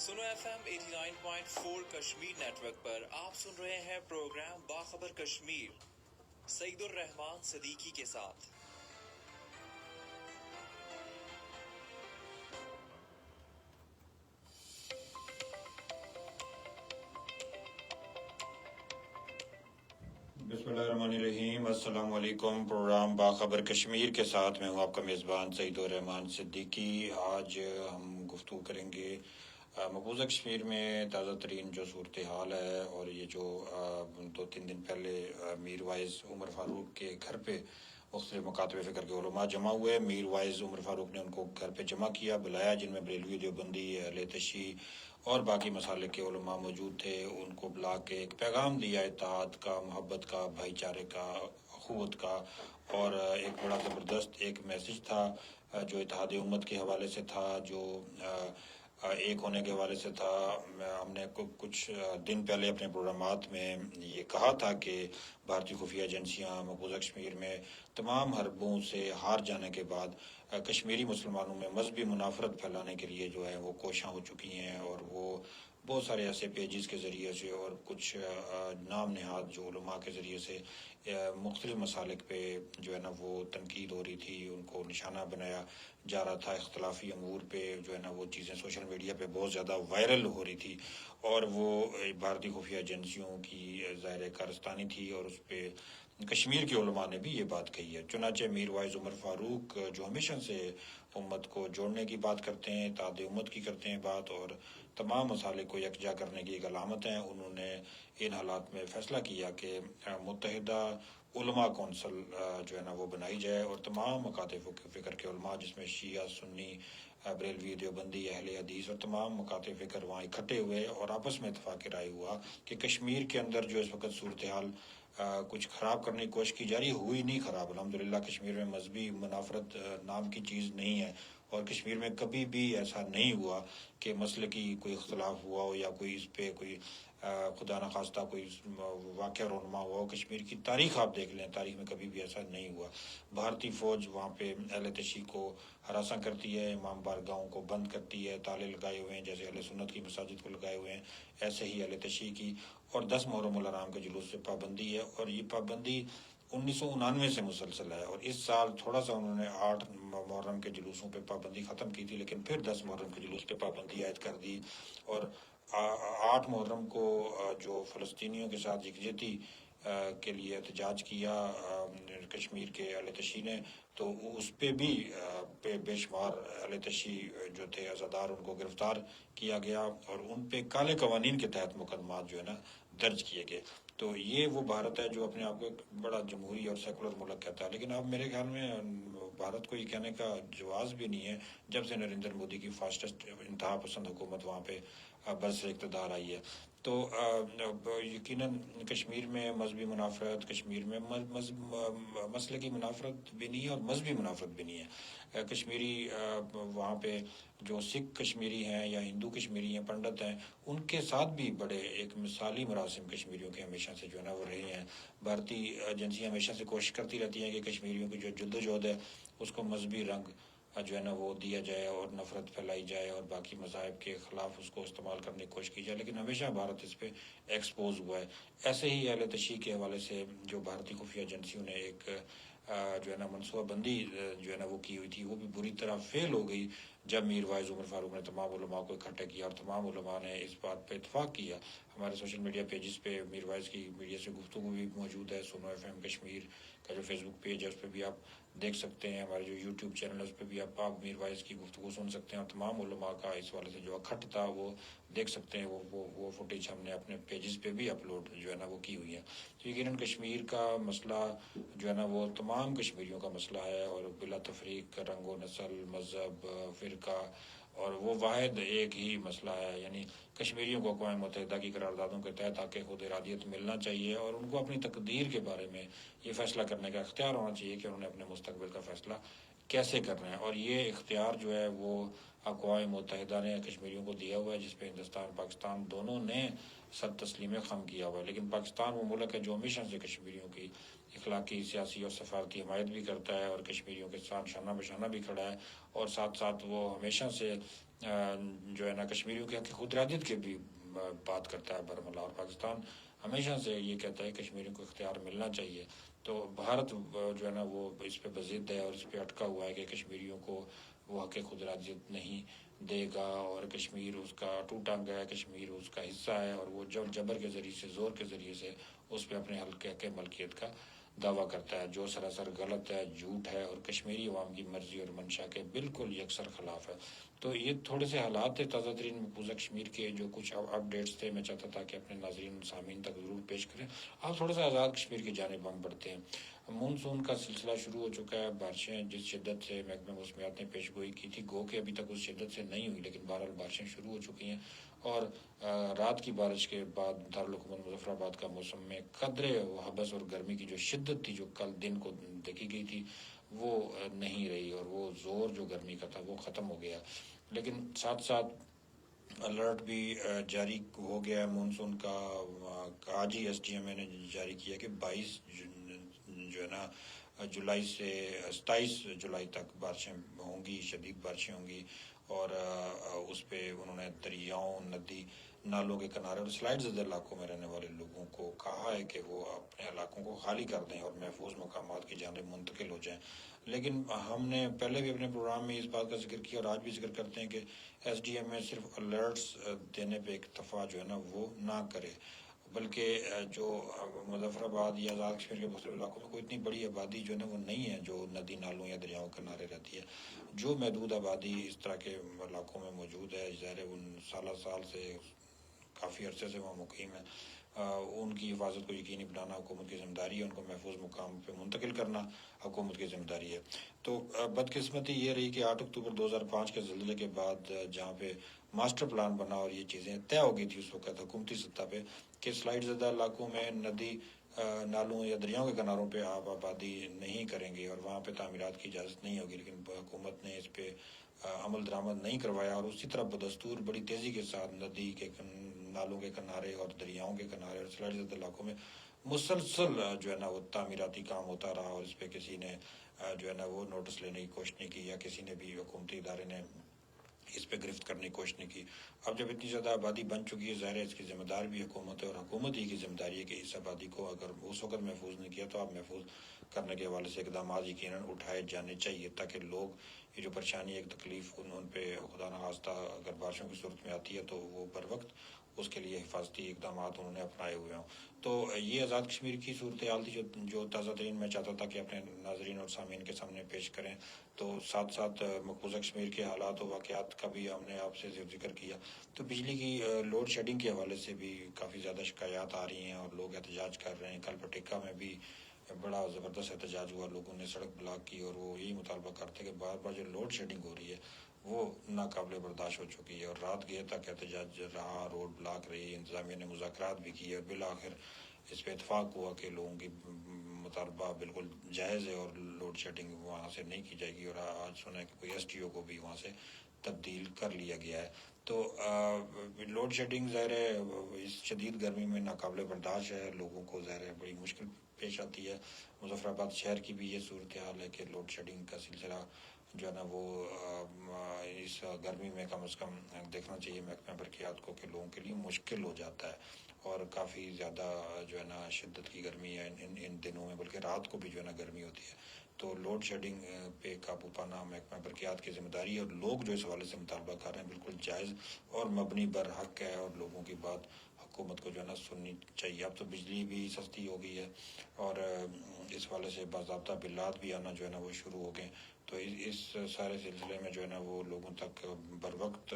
سنو FM 89.4 Kashmir net work پر آپ سن رہے ہیں پروگرام باخبر کشمیر سعید الرحمان صدیقی کے ساتھ۔ بسم اللہ الرحمن الرحیم، السلام علیکم۔ پروگرام باخبر کشمیر کے ساتھ میں ہوں آپ کا میزبان سعید الرحمان صدیقی۔ آج ہم گفتگو کریں گے مقبوضہ کشمیر میں تازہ ترین جو صورتحال ہے، اور یہ جو 2-3 دن پہلے میر وائز عمر فاروق کے گھر پہ مختلف مکاتب فکر کے علماء جمع ہوئے۔ میر وائز عمر فاروق نے ان کو گھر پہ جمع کیا، بلایا، جن میں بریلوی، دیوبندی، اہل تشیع اور باقی مسالک کے علماء موجود تھے۔ ان کو بلا کے ایک پیغام دیا اتحاد کا، محبت کا، بھائی چارے کا، اخوت کا، اور ایک بڑا زبردست ایک میسج تھا جو اتحاد امت کے حوالے سے تھا، جو ایک ہونے کے حوالے سے تھا۔ ہم نے کچھ دن پہلے اپنے پروگرامات میں یہ کہا تھا کہ بھارتی خفیہ ایجنسیاں مقبوضہ کشمیر میں تمام حربوں سے ہار جانے کے بعد کشمیری مسلمانوں میں مذہبی منافرت پھیلانے کے لیے جو ہے وہ کوشاں ہو چکی ہیں، اور وہ بہت سارے ایسے پیجز کے ذریعے سے اور کچھ نام نہاد جو علماء کے ذریعے سے مختلف مسالک پہ جو ہے نا وہ تنقید ہو رہی تھی، ان کو نشانہ بنایا جا رہا تھا۔ اختلافی امور پہ جو ہے نا وہ چیزیں سوشل میڈیا پہ بہت زیادہ وائرل ہو رہی تھی، اور وہ بھارتی خفیہ ایجنسیوں کی ظاہر کارستانی تھی، اور اس پہ کشمیر کے علماء نے بھی یہ بات کہی ہے۔ چنانچہ میر وائز عمر فاروق جو ہمیشہ سے امت کو جوڑنے کی بات کرتے ہیں، اتحاد امت کی کرتے ہیں بات، اور تمام مسالک کو یکجا کرنے کی ایک علامت ہیں، انہوں نے ان حالات میں فیصلہ کیا کہ متحدہ علماء کونسل جو ہے نا وہ بنائی جائے، اور تمام مکاتب فکر کے علماء، جس میں شیعہ، سنی، بریلوی، دیوبندی، اہل حدیث اور تمام مکاتب فکر وہاں اکٹھے ہوئے، اور آپس میں اتفاق رائے ہوا کہ کشمیر کے اندر جو اس وقت صورتحال کچھ خراب کرنے کی کوشش کی جا رہی ہوئی نہیں خراب۔ الحمدللہ کشمیر میں مذہبی منافرت نام کی چیز نہیں ہے، اور کشمیر میں کبھی بھی ایسا نہیں ہوا کہ مسلکی کوئی اختلاف ہوا ہو، یا کوئی اس پہ کوئی خدا نخواستہ کوئی واقعہ رونما ہوا ہو۔ کشمیر کی تاریخ آپ دیکھ لیں، تاریخ میں کبھی بھی ایسا نہیں ہوا۔ بھارتی فوج وہاں پہ اہل تشیع کو ہراساں کرتی ہے، امام بارگاہوں کو بند کرتی ہے، تالے لگائے ہوئے ہیں، جیسے اہل سنت کی مساجد کو لگائے ہوئے ہیں ایسے ہی اہل تشیع کی، اور 10 محرم الحرام کے جلوس سے پابندی ہے، اور یہ پابندی 1999 سے مسلسل ہے، اور اس سال تھوڑا سا انہوں نے 8 محرم کے جلوسوں پہ پابندی ختم کی تھی، لیکن پھر 10 محرم کے جلوس پہ پابندی عائد کر دی، اور 8 محرم کو جو فلسطینیوں کے ساتھ یکجہتی کے لیے احتجاج کیا کشمیر کے اہل تشیع نے، تو اس پہ بھی بے شمار اہل تشیع جو تھے عزادار، ان کو گرفتار کیا گیا، اور ان پہ کالے قوانین کے تحت مقدمات جو ہے نا درج کیے گئے۔ تو یہ وہ بھارت ہے جو اپنے آپ کو ایک بڑا جمہوری اور سیکولر ملک کہتا ہے، لیکن اب میرے خیال میں بھارت کو یہ کہنے کا جواز بھی نہیں ہے جب سے نریندر مودی کی فاسٹسٹ انتہا پسند حکومت وہاں پہ برسر اقتدار آئی ہے۔ تو یقیناً کشمیر میں مذہبی منافرت، کشمیر میں مسلکی منافرت بھی نہیں ہے اور مذہبی منافرت بھی نہیں ہے۔ کشمیری وہاں پہ جو سکھ کشمیری ہیں یا ہندو کشمیری ہیں، پنڈت ہیں، ان کے ساتھ بھی بڑے ایک مثالی مراسم کشمیریوں کے ہمیشہ سے جو ہے نا وہ رہے ہیں۔ بھارتی ایجنسیاں ہمیشہ سے کوشش کرتی رہتی ہیں کہ کشمیریوں کی جو جدوجہد ہے اس کو مذہبی رنگ جو ہے نا وہ دیا جائے، اور نفرت پھیلائی جائے، اور باقی مذاہب کے خلاف اس کو استعمال کرنے کی کوشش کی جائے، لیکن ہمیشہ بھارت اس پہ ایکسپوز ہوا ہے۔ ایسے ہی اہل تشیع کے حوالے سے جو بھارتی خفیہ ایجنسیوں نے ایک جو ہے نا منصوبہ بندی جو ہے نا وہ کی ہوئی تھی، وہ بھی بری طرح فیل ہو گئی جب میر وائز عمر فاروق نے تمام علماء کو اکٹھا کیا، اور تمام علماء نے اس بات پہ اتفاق کیا۔ ہمارے سوشل میڈیا پیجز پہ میر وائز کی میڈیا سے گفتگو بھی موجود ہے، سنو FM کشمیر کا جو فیس بک پیج ہے اس پہ بھی آپ دیکھ سکتے ہیں، ہمارے جو یوٹیوب چینل ہے اس پہ بھی آپ میر وائز کی گفتگو سن سکتے ہیں، اور تمام علماء کا اس والے سے جو اکٹھ تھا وہ دیکھ سکتے ہیں۔ وہ فوٹیج ہم نے اپنے پیجز پہ بھی اپلوڈ جو ہے نا وہ کی ہوئی ہے۔ تو یقیناً کشمیر کا مسئلہ جو ہے نا وہ تمام کشمیریوں کا مسئلہ ہے، اور بلا تفریق رنگ و نسل، مذہب، فرقہ، اور وہ واحد ایک ہی مسئلہ ہے، یعنی کشمیریوں کو اقوام متحدہ کی قراردادوں کے تحت حق خود ارادیت ملنا چاہیے، اور ان کو اپنی تقدیر کے بارے میں یہ فیصلہ کرنے کا اختیار ہونا چاہیے کہ انہوں نے اپنے مستقبل کا فیصلہ کیسے کرنا ہے، اور یہ اختیار جو ہے وہ اقوام متحدہ نے کشمیریوں کو دیا ہوا ہے، جس پہ ہندوستان پاکستان دونوں نے سر تسلیم خم کیا ہوا ہے۔ لیکن پاکستان وہ ملک ہے جو ہمیشہ سے کشمیریوں کی اخلاقی, سیاسی اور سفارتی حمایت بھی کرتا ہے اور کشمیریوں کے ساتھ شانہ بشانہ بھی کھڑا ہے, اور ساتھ ساتھ وہ ہمیشہ سے جو ہے نا کشمیریوں کے حق خود ارادیت کے بھی بات کرتا ہے برملا, اور پاکستان ہمیشہ سے یہ کہتا ہے کشمیریوں کو اختیار ملنا چاہیے. تو بھارت جو ہے نا وہ اس پہ بضد ہے اور اس پہ اٹکا ہوا ہے کہ کشمیریوں کو وہ حق خود ارادیت نہیں دے گا, اور کشمیر اس کا ٹوٹا گیا ہے, کشمیر اس کا حصہ ہے, اور وہ جبر کے ذریعے سے, زور کے ذریعے سے اس پہ اپنے حق ملکیت کا دعویٰ کرتا ہے, جو سراسر غلط ہے, جھوٹ ہے, اور کشمیری عوام کی مرضی اور منشا کے بالکل یکسر خلاف ہے. تو یہ تھوڑے سے حالات تھے تازہ ترین مقبوضہ کشمیر کے, جو کچھ اپڈیٹس تھے. میں چاہتا تھا کہ اپنے ناظرین سامعین تک ضرور پیش کریں. اب تھوڑا سا آزاد کشمیر کی جانب ہم بڑھتے ہیں. مونسون کا سلسلہ شروع ہو چکا ہے. بارشیں جس شدت سے محکمہ موسمیات نے پیش گوئی کی تھی, گو کہ ابھی تک اس شدت سے نہیں ہوئی, لیکن بہرحال بارشیں شروع ہو چکی ہیں, اور رات کی بارش کے بعد دارالحکومت مظفر آباد کا موسم میں قدرے حبس اور گرمی کی جو شدت تھی جو کل دن کو دیکھی گئی تھی وہ نہیں رہی, اور وہ زور جو گرمی کا تھا وہ ختم ہو گیا. لیکن ساتھ ساتھ الرٹ بھی جاری ہو گیا ہے مونسون کا. آج ہی ایس ڈی ایم اے نے جاری کیا کہ 22 جو ہے نا جولائی سے 27 جولائی تک بارشیں ہوں گی, شدید بارشیں ہوں گی, اور اس پہ انہوں نے دریاؤں, ندی نالوں کے کنارے اور سلائڈ زدہ علاقوں میں رہنے والے لوگوں کو کہا ہے کہ وہ اپنے علاقوں کو خالی کر دیں اور محفوظ مقامات کی جانب منتقل ہو جائیں. لیکن ہم نے پہلے بھی اپنے پروگرام میں اس بات کا ذکر کیا اور آج بھی ذکر کرتے ہیں کہ ایس ڈی ایم میں صرف الرٹس دینے پہ اکتفا جو ہے نا وہ نہ کرے, بلکہ جو مظفر آباد یا آزاد کشمیر کے مختلف علاقوں میں کوئی اتنی بڑی آبادی جو ہے نا وہ نہیں ہے جو ندی نالوں یا دریاؤں کے کنارے رہتی ہے. جو محدود آبادی اس طرح کے علاقوں میں موجود ہے, ظاہر ان سال سے کافی عرصے سے وہ مقیم ہیں, ان کی حفاظت کو یقینی بنانا حکومت کی ذمہ داری ہے, ان کو محفوظ مقام پہ منتقل کرنا حکومت کی ذمہ داری ہے. تو بدقسمتی یہ رہی کہ 8 اکتوبر 2005 کے زلزلے کے بعد جہاں پہ ماسٹر پلان بنا اور یہ چیزیں طے ہو گئی تھی اس وقت حکومتی سطح پہ کہ سلائڈ زدہ علاقوں میں ندی نالوں یا دریاؤں کے کناروں پہ آپ آبادی نہیں کریں گے اور وہاں پہ تعمیرات کی اجازت نہیں ہوگی, لیکن حکومت نے اس پہ عمل درآمد نہیں کروایا, اور اسی طرح بدستور بڑی تیزی کے ساتھ ندی کے نالوں کے کنارے اور دریاؤں کے کنارے اور سلائڈ زدہ علاقوں میں مسلسل جو ہے نا وہ تعمیراتی کام ہوتا رہا, اور اس پہ کسی نے جو ہے نا وہ نوٹس لینے کی کوشش نہیں کی, یا کسی نے بھی حکومتی ادارے نے اس پہ گرفت کرنے کی کوشش نہیں کی. اب جب اتنی زیادہ آبادی بن چکی ہے, ظاہر ہے اس کی ذمہ دار بھی حکومت ہے, اور حکومت ہی کی ذمہ داری ہے کہ اس آبادی کو اگر اس وقت محفوظ نہیں کیا تو آپ محفوظ کرنے کے حوالے سے اقدامات یقیناً اٹھائے جانے چاہیے, تاکہ لوگ یہ جو پریشانی ایک تکلیف ان پہ خدا نخواستہ اگر بارشوں کی صورت میں آتی ہے تو وہ بر وقت اس کے لیے حفاظتی اقدامات انہوں نے اپنائے ہوئے ہوں. تو یہ آزاد کشمیر کی صورتحال تھی جو تازہ ترین میں چاہتا تھا کہ اپنے ناظرین اور سامعین کے سامنے پیش کریں. تو ساتھ ساتھ مقبوضہ کشمیر کے حالات و واقعات کا بھی ہم نے آپ سے ذکر کیا. تو بجلی کی لوڈ شیڈنگ کے حوالے سے بھی کافی زیادہ شکایات آ رہی ہیں اور لوگ احتجاج کر رہے ہیں. کل پٹیکا میں بھی بڑا زبردست احتجاج ہوا, لوگوں نے سڑک بلاک کی اور وہ یہی مطالبہ کرتے کہ بار بار جو لوڈ شیڈنگ ہو رہی ہے وہ ناقابل برداشت ہو چکی ہے, اور رات گئے تک احتجاج رہا, روڈ بلاک رہی, انتظامیہ نے مذاکرات بھی کیے, اور بالآخر اس پہ اتفاق ہوا کہ لوگوں کی مطالبہ بالکل جائز ہے اور لوڈ شیڈنگ وہاں سے نہیں کی جائے گی, اور آج سنا ہے کہ کوئی ایس ٹی او کو بھی وہاں سے تبدیل کر لیا گیا ہے. تو لوڈ شیڈنگ ظاہر ہے اس شدید گرمی میں ناقابل برداشت ہے, لوگوں کو ظاہر ہے بڑی مشکل پیش آتی ہے. مظفر آباد شہر کی بھی یہ صورتحال ہے کہ لوڈ شیڈنگ کا سلسلہ جو ہے نا وہ اس گرمی میں کم از کم دیکھنا چاہیے محکمہ برقیات کو کہ لوگوں کے لیے مشکل ہو جاتا ہے, اور کافی زیادہ جو ہے نا شدت کی گرمی ہے ان دنوں میں, بلکہ رات کو بھی جو ہے نا گرمی ہوتی ہے. تو لوڈ شیڈنگ پہ قابو پانا محکمہ برقیات کی ذمہ داری ہے, اور لوگ جو اس حوالے سے مطالبہ کر رہے ہیں بالکل جائز اور مبنی بر حق ہے, اور لوگوں کی بات حکومت کو جو ہے نا سننی چاہیے. اب تو بجلی بھی سستی ہو گئی ہے, اور اس حوالے سے باضابطہ بلات بھی آنا جو ہے نا وہ شروع ہو گئے. تو اس سارے سلسلے میں جو ہے نا وہ لوگوں تک بر وقت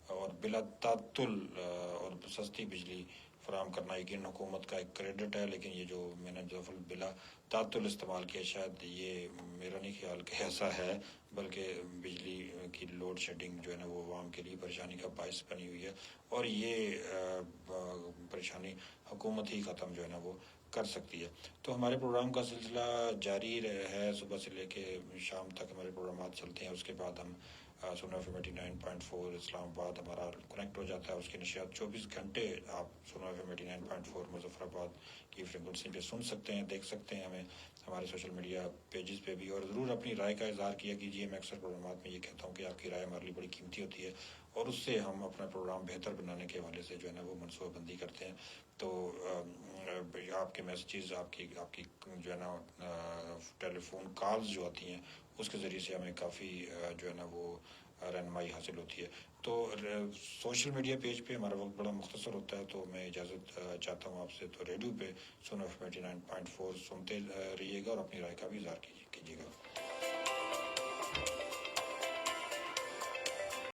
اور بلا تعطل اور سستی بجلی فراہم کرنا یقین حکومت کا ایک کریڈٹ ہے. لیکن یہ جو میں نے جو بلا تعطل استعمال کیا, شاید یہ میرا نہیں خیال کہ ایسا ہے, بلکہ بجلی کی لوڈ شیڈنگ جو ہے نا وہ عوام کے لیے پریشانی کا باعث بنی ہوئی ہے, اور یہ پریشانی حکومت ہی ختم جو ہے نا وہ کر سکتی ہے. تو ہمارے پروگرام کا سلسلہ جاری ہے, صبح سے لے کے شام تک ہمارے پروگرامات چلتے ہیں. اس کے بعد ہم سونا ایف ایم 89.4 اسلام آباد ہمارا کنیکٹ ہو جاتا ہے. اس کی نشریات 24 گھنٹے آپ سونا ایف ایم 89.4 مظفر آباد کی فریکوینسی پہ سن سکتے ہیں, دیکھ سکتے ہیں ہمیں ہمارے سوشل میڈیا پیجز پہ بھی. اور ضرور اپنی رائے کا اظہار کیا کیجیے. میں اکثر پروگرامات میں یہ کہتا ہوں کہ آپ کی رائے ہمارے لیے بڑی قیمتی ہوتی ہے, اور اس سے ہم اپنا پروگرام بہتر بنانے کے حوالے سے جو ہے نا وہ منصوبہ بندی کرتے ہیں. تو آپ کے میسیجز, آپ کی جو ہے نا ٹیلی فون کالز جو آتی ہیں اس کے ذریعے سے ہمیں کافی جو ہے نا وہ رہنمائی حاصل ہوتی ہے. تو سوشل میڈیا پیج پہ ہمارا وقت بڑا مختصر ہوتا ہے, تو میں اجازت چاہتا ہوں آپ سے. تو ریڈیو پہ سونا ایف 89.4 سنتے رہیے گا اور اپنی رائے کا بھی اظہار کیجیے گا.